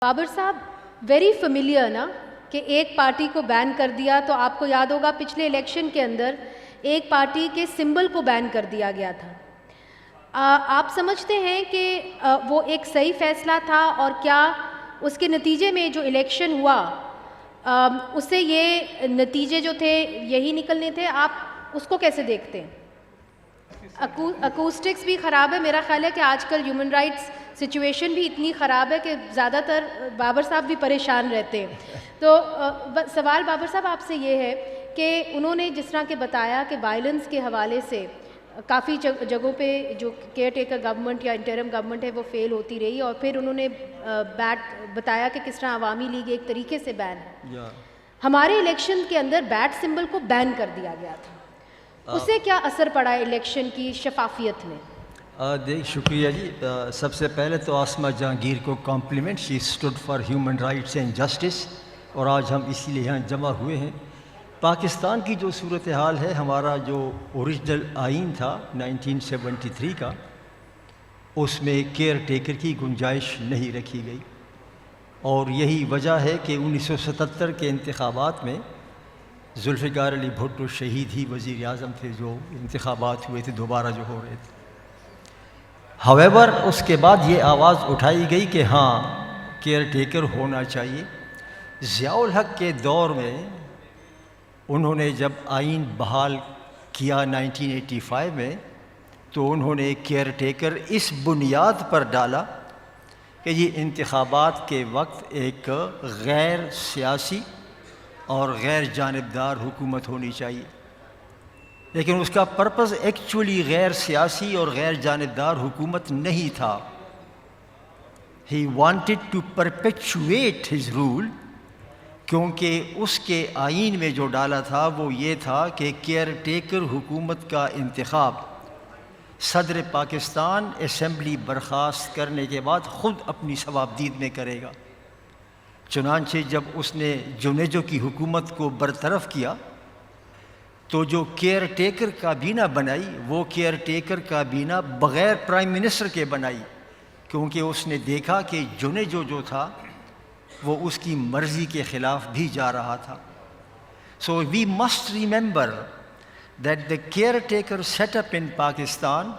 بابر صاحب very familiar نا کہ ایک پارٹی کو بین کر دیا، تو آپ کو یاد ہوگا پچھلے الیکشن کے اندر ایک پارٹی کے سمبل کو بین کر دیا گیا تھا۔ آپ سمجھتے ہیں کہ وہ ایک صحیح فیصلہ تھا، اور کیا اس کے نتیجے میں جو الیکشن ہوا اس سے یہ نتیجے جو تھے یہی نکلنے تھے؟ آپ اس کو کیسے دیکھتے ہیں؟ اکوسٹکس بھی خراب ہے، میرا خیال ہے کہ آج کل ہیومن رائٹس سچویشن بھی اتنی خراب ہے کہ زیادہ تر بابر صاحب بھی پریشان رہتے ہیں۔ تو سوال بابر صاحب آپ سے یہ ہے کہ انہوں نے جس طرح کہ بتایا کہ وائلنس کے حوالے سے کافی جگہوں پہ جو کیئر ٹیکر گورنمنٹ یا انٹرم گورنمنٹ ہے وہ فیل ہوتی رہی، اور پھر انہوں نے بتایا کہ کس طرح عوامی لیگ ایک طریقے سے بین ہے۔ ہمارے الیکشن کے اندر بیٹ سمبل کو بین کر دیا گیا تھا، اس سے کیا اثر پڑا ہے الیکشن کی شفافیت میں؟ شکریہ جی۔ سب سے پہلے تو آسمہ جہانگیر کو complement, she stood for human rights and justice, اور آج ہم اسی لیے یہاں جمع ہوئے ہیں۔ پاکستان کی جو صورتحال ہے، ہمارا جو اوریجنل آئین تھا 1973 کا، اس میں کیئر ٹیکر کی گنجائش نہیں رکھی گئی، اور یہی وجہ ہے کہ 1977 کے انتخابات میں ذوالفقار علی بھٹو شہید ہی وزیر اعظم تھے، جو انتخابات ہوئے تھے دوبارہ جو ہو رہے تھے۔ ہویور اس کے بعد یہ آواز اٹھائی گئی کہ ہاں کیئر ٹیکر ہونا چاہیے۔ ضیاء الحق کے دور میں انہوں نے جب آئین بحال کیا 1985 میں، تو انہوں نے کیئر ٹیکر اس بنیاد پر ڈالا کہ یہ انتخابات کے وقت ایک غیر سیاسی اور غیر جانبدار حکومت ہونی چاہیے، لیکن اس کا پرپز ایکچولی غیر سیاسی اور غیر جانبدار حکومت نہیں تھا۔ He wanted to perpetuate his rule, کیونکہ اس کے آئین میں جو ڈالا تھا وہ یہ تھا کہ کیئر ٹیکر حکومت کا انتخاب صدر پاکستان اسمبلی برخاست کرنے کے بعد خود اپنی ثوابدید میں کرے گا۔ چنانچہ جب اس نے جونیجو کی حکومت کو برطرف کیا، تو جو کیئر ٹیکر کابینہ بنائی، وہ کیئر ٹیکر کابینہ بغیر پرائم منسٹر کے بنائی، کیونکہ اس نے دیکھا کہ جونیجو جو تھا وہ اس کی مرضی کے خلاف بھی جا رہا تھا۔ So we must remember that the caretaker setup in Pakistan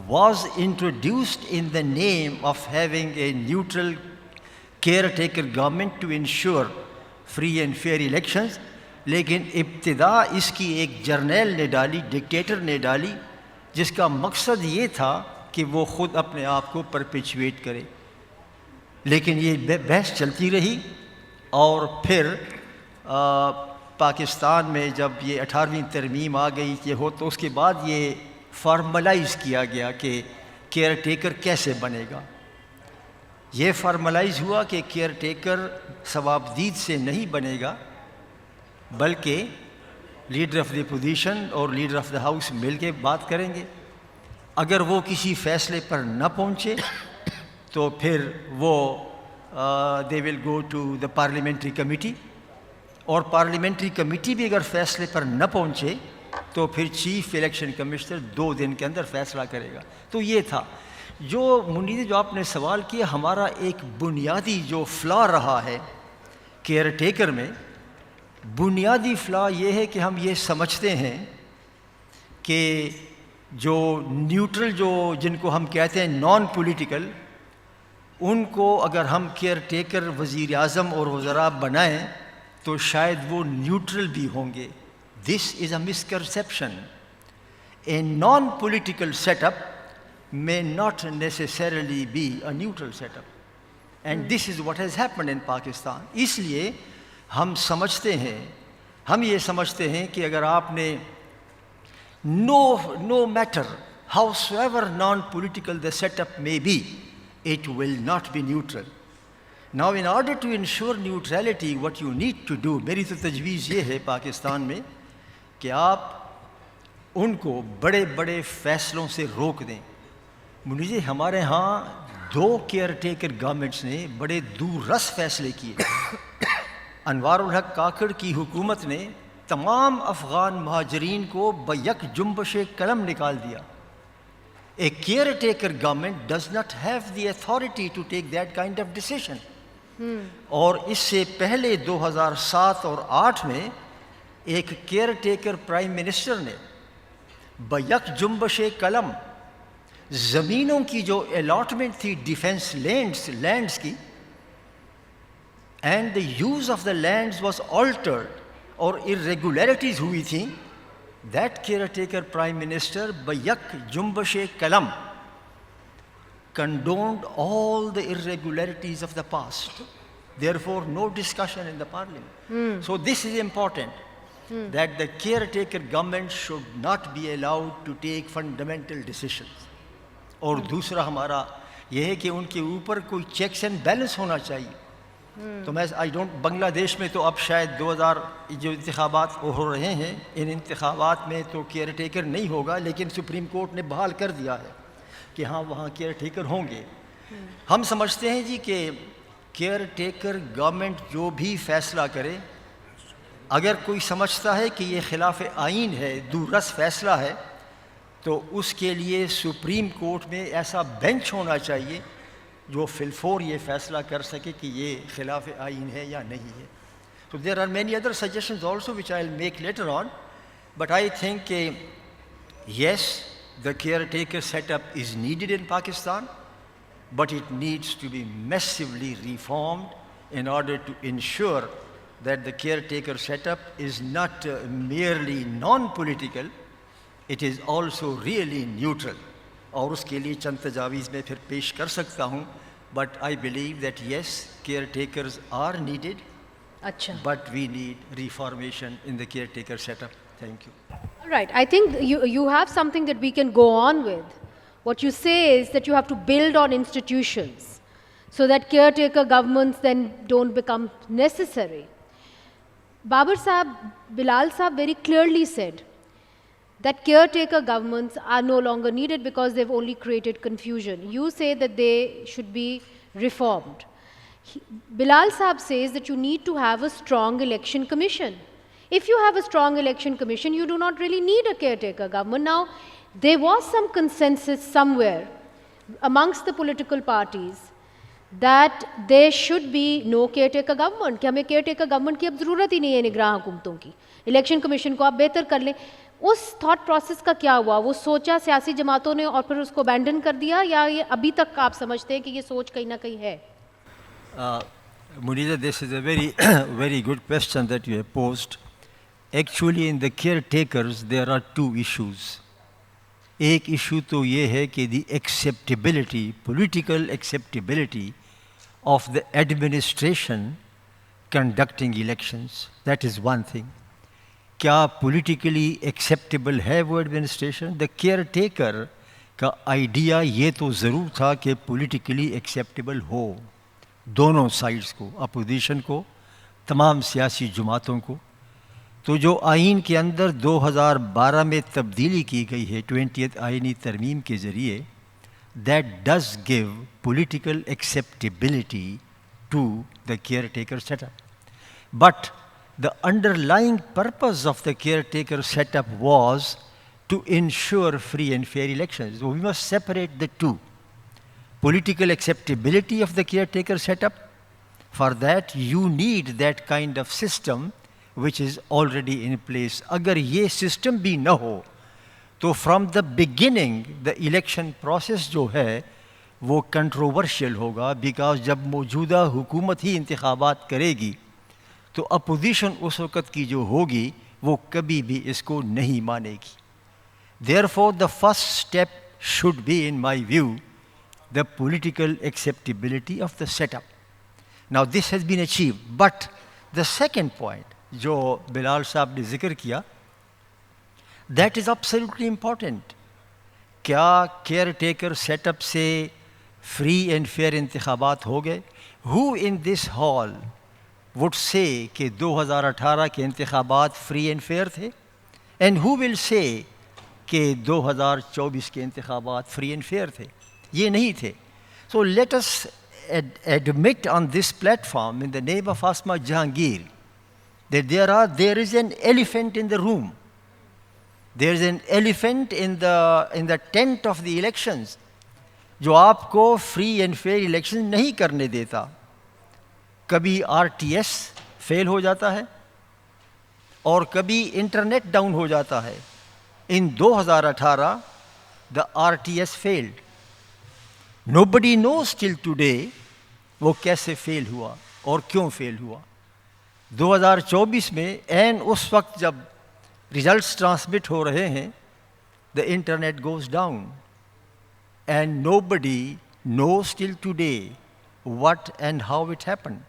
was introduced in the name of having a neutral caretaker government to ensure free and fair elections، لیکن ابتدا اس کی ایک جرنیل نے ڈالی، ڈکٹیٹر نے ڈالی، جس کا مقصد یہ تھا کہ وہ خود اپنے آپ کو پرپیچویٹ کرے۔ لیکن یہ بحث چلتی رہی، اور پھر پاکستان میں جب یہ 18ویں ترمیم آ گئی کہ ہو، تو اس کے بعد یہ فارملائز کیا گیا کہ کیئر ٹیکر کیسے بنے گا۔ یہ فارملائز ہوا کہ کیئر ٹیکر ثوابدید سے نہیں بنے گا، بلکہ لیڈر آف دی اپوزیشن اور لیڈر آف دی ہاؤس مل کے بات کریں گے۔ اگر وہ کسی فیصلے پر نہ پہنچے تو پھر وہ they will go to the parliamentary committee, اور پارلیمنٹری کمیٹی بھی اگر فیصلے پر نہ پہنچے تو پھر چیف الیکشن کمشنر 2 دن کے اندر فیصلہ کرے گا۔ تو یہ تھا جو منیر، جو آپ نے سوال کیا، ہمارا ایک بنیادی جو فلا رہا ہے کیئر ٹیکر میں، بنیادی فلا یہ ہے کہ ہم یہ سمجھتے ہیں کہ جو نیوٹرل، جو جن کو ہم کہتے ہیں نان پولیٹیکل، ان کو اگر ہم کیئر ٹیکر وزیر اعظم اور وزراء بنائیں تو شاید وہ نیوٹرل بھی ہوں گے۔ This is a misconception. A non political set up may not necessarily be a neutral setup, and this is what has happened in Pakistan۔ اس لیے ہم سمجھتے ہیں، ہم یہ سمجھتے ہیں کہ اگر آپ نے no matter howsoever non-political the setup may be, it will not be neutral۔ Now in order to ensure neutrality, what you need to do، میری تو تجویز یہ ہے پاکستان میں کہ آپ ان کو بڑے بڑے فیصلوں سے روک دیں۔ مجھے ہمارے ہاں 2 کیئر ٹیکر گورنمنٹس نے بڑے دور رس فیصلے کیے۔ انوار الحق کاکڑ کی حکومت نے تمام افغان مہاجرین کو بیک جنبش قلم نکال دیا۔ A caretaker government does not have the authority to take that kind of decision. اور اس سے پہلے 2007 اور 8 میں ایک کیئر ٹیکر پرائم منسٹر نے بیک جنبش قلم زمینوں کی جو الاٹمنٹ تھی ڈیفینس لینڈس کی، and the use of the lands was altered اور irregularities ہوئی تھیں، that care taker prime minister back جنبش قلم condoned all the irregularities of the past. Therefore, no discussion in the parliament. So this is important, that the caretaker government should not be allowed to take fundamental decisions. اور دوسرا ہمارا یہ ہے کہ ان کے اوپر کوئی چیکس اینڈ بیلنس ہونا چاہیے. تو میں بنگلہ دیش میں تو اب شاید 2000 جو انتخابات ہو رہے ہیں، ان انتخابات میں تو کیئر ٹیکر نہیں ہوگا، لیکن سپریم کورٹ نے بحال کر دیا ہے کہ ہاں وہاں کیئر ٹیکر ہوں گے. ہم سمجھتے ہیں جی کہ کیئر ٹیکر گورنمنٹ جو بھی فیصلہ کرے، اگر کوئی سمجھتا ہے کہ یہ خلاف آئین ہے، دورس فیصلہ ہے، تو اس کے لیے سپریم کورٹ میں ایسا بینچ ہونا چاہیے جو فی الفور یہ فیصلہ کر سکے کہ یہ خلاف آئین ہے یا نہیں ہے. So there are many other suggestions also which I'll make later on, but I think yes, the caretaker setup is needed in Pakistan, but it needs to be massively reformed in order to ensure that the caretaker setup is not merely non-political, it is also really neutral. اور اس کے لیے چند تجاویز میں پھر پیش کر سکتا ہوں, but I believe that yes, caretakers are needed, but we need reformation in the caretaker setup. Thank you. Right. I think you have something that we can go on with. What you say is that you have to build on institutions so that caretaker governments then don't become necessary. Babar Sahab, Bilal Sahab very clearly said that caretaker governments are no longer needed because they've only created confusion. You say that they should be reformed. Bilal Sahab says that you need to have a strong election commission. If you have a strong election commission, you do not really need a caretaker government. Now, there was some consensus somewhere amongst the political parties that there should be no caretaker government, کہ ہمیں caretaker government کی اب ضرورت ہی نہیں ہے نگراں حکومتوں کی. الیکشن کمیشن کو آپ بہتر کر لیں. اس تھاٹ پروسیس کا کیا ہوا؟ وہ سوچا سیاسی جماعتوں نے اور پھر اس کو abandon کر دیا, یا یہ ابھی تک آپ سمجھتے ہیں کہ یہ سوچ کہیں نہ کہیں ہے؟ Munida, this is a very, very good question that you have posed. Actually, in the caretakers, there are two issues. ایک ایشو تو یہ ہے کہ the acceptability, political acceptability of the administration conducting elections. That is one thing. کیا politically acceptable ہے وہ administration? The caretaker کا idea یہ تو ضرور تھا کہ پولیٹیکلی ایکسیپٹیبل ہو دونوں سائڈس کو, اپوزیشن کو, تمام سیاسی جماعتوں کو. تو جو آئین کے اندر 2012 میں تبدیلی کی گئی ہے 20th آئینی ترمیم کے ذریعے, that does give political acceptability to the caretaker set up. But the underlying purpose of the caretaker setup was to ensure free and fair elections. So we must separate the two. Political acceptability of the caretaker setup, for that you need that kind of system which is already in place. Agar ye system bhi na ho, to from the beginning the election process jo hai wo controversial hoga, because jab موجودہ حکومت ہی انتخابات کرے گی تو opposition اس وقت کی جو ہوگی وہ کبھی بھی اس کو نہیں مانے گی. Therefore, the first step should be, in my view, the political acceptability of the setup. Now, this has been achieved. But the second point, جو بلال صاحب نے ذکر کیا, that is absolutely important. کیا کیئر ٹیکر سیٹ اپ سے free and fair انتخابات ہو گئے؟ Who in this hall would say کہ 2018 کے انتخابات فری اینڈ فیئر تھے؟ اینڈ ہو ول سے کہ 2024 کے انتخابات فری اینڈ فیئر تھے؟ یہ نہیں تھے. So let us admit on this platform in the name of Asma Jahangir that there is an elephant in the room. There is an elephant in the tent of the elections جو آپ کو free and fair election نہیں کرنے دیتا. کبھی RTS فیل ہو جاتا ہے اور کبھی انٹرنیٹ ڈاؤن ہو جاتا ہے. ان 2018 دا RTS field. Nobody knows till today وہ کیسے فیل ہوا اور کیوں فیل ہوا. 2024 میں عین اس وقت جب ریزلٹس ٹرانسمٹ ہو رہے ہیں, the internet goes down and nobody knows till today what and how it happened.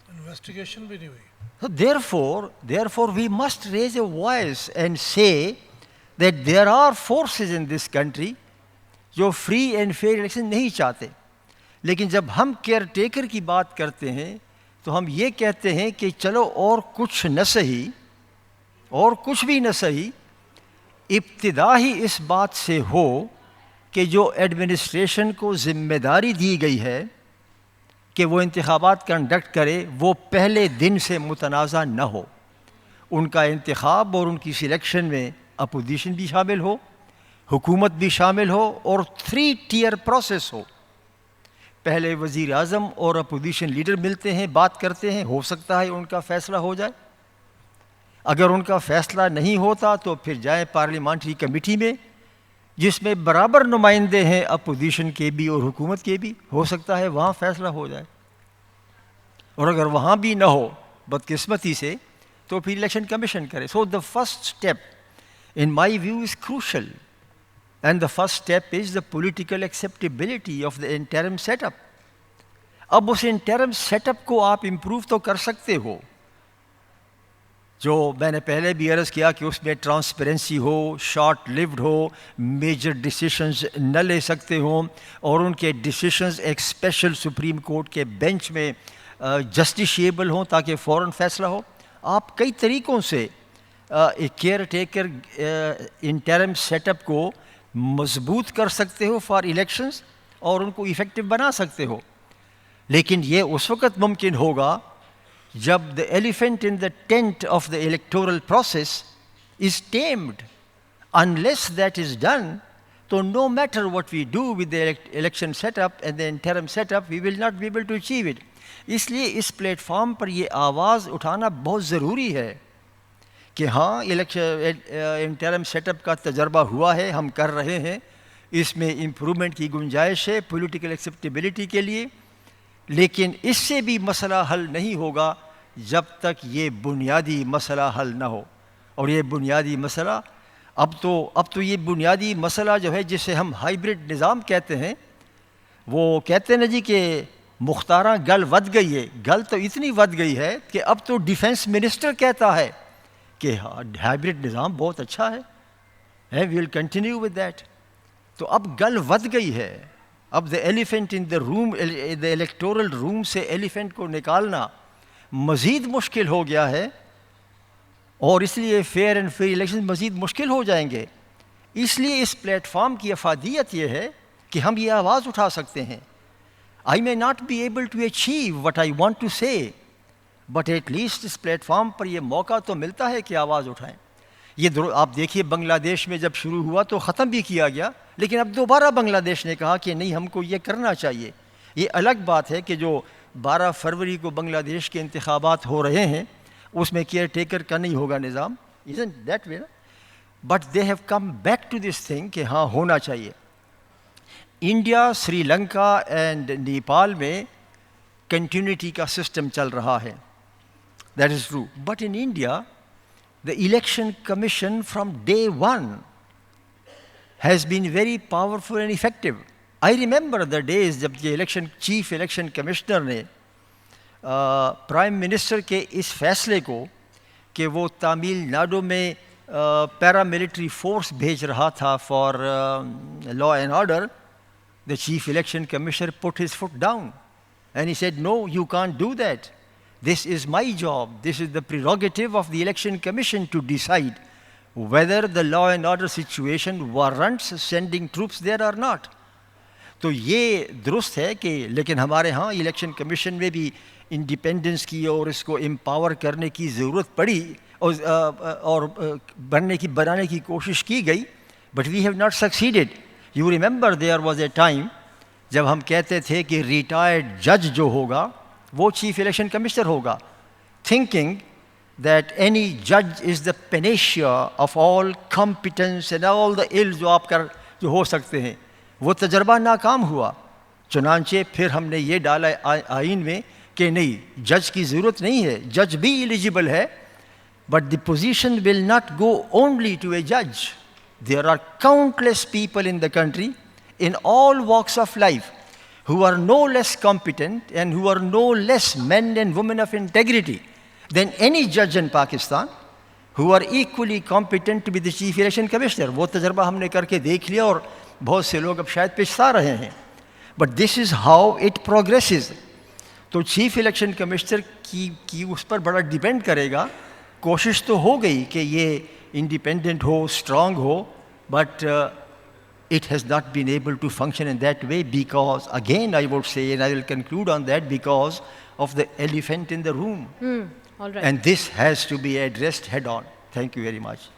Investigation بھی نہیں ہوئی. So therefore we must raise a voice and say that there are forces in this country جو free and fair election نہیں چاہتے. لیکن جب ہم care taker کی بات کرتے ہیں تو ہم یہ کہتے ہیں کہ چلو اور کچھ نہ صحیح اور کچھ بھی نہ صحیح, ابتدا ہی اس بات سے ہو کہ جو ایڈمنسٹریشن کو ذمہ داری دی گئی ہے کہ وہ انتخابات کنڈکٹ کرے وہ پہلے دن سے متنازع نہ ہو. ان کا انتخاب اور ان کی سلیکشن میں اپوزیشن بھی شامل ہو, حکومت بھی شامل ہو, اور 3 ٹیئر پروسیس ہو. پہلے وزیر اعظم اور اپوزیشن لیڈر ملتے ہیں, بات کرتے ہیں, ہو سکتا ہے ان کا فیصلہ ہو جائے. اگر ان کا فیصلہ نہیں ہوتا تو پھر جائیں پارلیمانٹری کمیٹی میں جس میں برابر نمائندے ہیں اپوزیشن کے بھی اور حکومت کے بھی, ہو سکتا ہے وہاں فیصلہ ہو جائے. اور اگر وہاں بھی نہ ہو بدقسمتی سے تو پھر الیکشن کمیشن کرے. So the first step in my view is crucial, and the first step is the political acceptability of the interim set up. اب اس انٹرم سیٹ اپ کو آپ امپروو تو کر سکتے ہو, جو میں نے پہلے بھی عرض کیا کہ اس میں ٹرانسپیرنسی ہو, شارٹ لیوڈ ہو, میجر ڈیسیشنز نہ لے سکتے ہوں, اور ان کے ڈیسیشنز ایک اسپیشل سپریم کورٹ کے بینچ میں جسٹیشیبل ہوں تاکہ فوراً فیصلہ ہو. آپ کئی طریقوں سے ایک caretaker interim set up کو مضبوط کر سکتے ہو فار الیکشنز اور ان کو ایفیکٹو بنا سکتے ہو. لیکن یہ اس وقت ممکن ہوگا جب the elephant in the tent of the electoral process is tamed. Unless that is done, so no matter what we do with the election setup and the interim setup, we will not be able to achieve it. اس لیے اس platform پر یہ آواز اٹھانا بہت ضروری ہے کہ ہاں انٹرم سیٹ اپ کا تجربہ ہوا ہے, ہم کر رہے ہیں, اس میں امپرومنٹ کی گنجائش ہے پولیٹیکل ایکسیپٹیبلٹی کے لیے. لیکن اس سے بھی مسئلہ حل نہیں ہوگا جب تک یہ بنیادی مسئلہ حل نہ ہو. اور یہ بنیادی مسئلہ اب تو یہ بنیادی مسئلہ جو ہے جسے ہم ہائیبرڈ نظام کہتے ہیں, وہ کہتے ہیں نا جی کہ مختاراں گل ود گئی ہے. گل تو اتنی ود گئی ہے کہ اب تو ڈیفینس منسٹر کہتا ہے کہ ہائیبرڈ نظام بہت اچھا ہے, وی ول کنٹینیو ود دیٹ. تو اب گل ود گئی ہے. اب دا elephant in the room, the electoral روم سے ایلیفینٹ کو نکالنا مزید مشکل ہو گیا ہے, اور اس لیے فیئر اینڈ فری الیکشن مزید مشکل ہو جائیں گے. اس لیے اس پلیٹ فارم کی افادیت یہ ہے کہ ہم یہ آواز اٹھا سکتے ہیں. I may not be able to achieve what I want to say, but at least اس پلیٹ فارم پر یہ موقع تو ملتا ہے کہ آواز اٹھائیں. یہ آپ دیکھیے بنگلہ دیش میں جب شروع ہوا تو ختم بھی کیا گیا, لیکن اب دوبارہ بنگلہ دیش نے کہا کہ نہیں, ہم کو یہ کرنا چاہیے. یہ الگ بات ہے کہ جو 12 فروری کو بنگلہ دیش کے انتخابات ہو رہے ہیں اس میں کیئر ٹیکر کا نہیں ہوگا نظام, isn't that way? But they have come back to this thing کہ ہاں ہونا چاہیے. انڈیا, سری لنکا اینڈ نیپال میں کنٹینیوٹی کا سسٹم چل رہا ہے, that is true. But in India the election commission from day one has been very powerful and effective. I remember the days جب یہ چیف الیکشن کمشنر نے پرائم منسٹر کے اس فیصلے کو کہ وہ تامل ناڈو میں پیراملٹری فورس بھیج رہا تھا for law and order, the chief election commissioner put his foot down and he said, no, you can't do that. This is my job. This is the prerogative of the election commission to decide whether the law and order situation warrants sending troops there or not. تو یہ درست ہے کہ لیکن ہمارے ہاں election commission میں بھی انڈیپینڈنس کی اور اس کو امپاور کرنے کی ضرورت پڑی اور بنانے کی کوشش کی گئی, but we have not succeeded. You remember there was a time جب ہم کہتے تھے کہ ریٹائرڈ جج جو ہوگا وہ چیف الیکشن کمشنر ہوگا, thinking that any judge is the panacea of all competence and all the ills جو ہو سکتے ہیں. وہ تجربہ ناکام ہوا, چنانچہ پھر ہم نے یہ ڈالا آئین میں کہ نہیں, جج کی ضرورت نہیں ہے, جج بھی ایلیجیبل ہے, but the position will not go only to a judge. There are countless people in the country in all walks of life who are no less competent and who are no less men and women of integrity than any judge in Pakistan, who are equally competent to be the chief election commissioner. وہ تجربہ ہم نے کر کے دیکھ لیا اور بہت سے لوگ اب شاید پچھتا رہے ہیں. But this is how it progresses. تو چیف الیکشن کمشنر کی اس پر بڑا ڈیپینڈ کرے گا. کوشش تو ہو گئی کہ یہ independent who, strong who, but it has not been able to function in that way because, again I would say, and I will conclude on that, because of the elephant in the room. All right. And this has to be addressed head on. Thank you very much.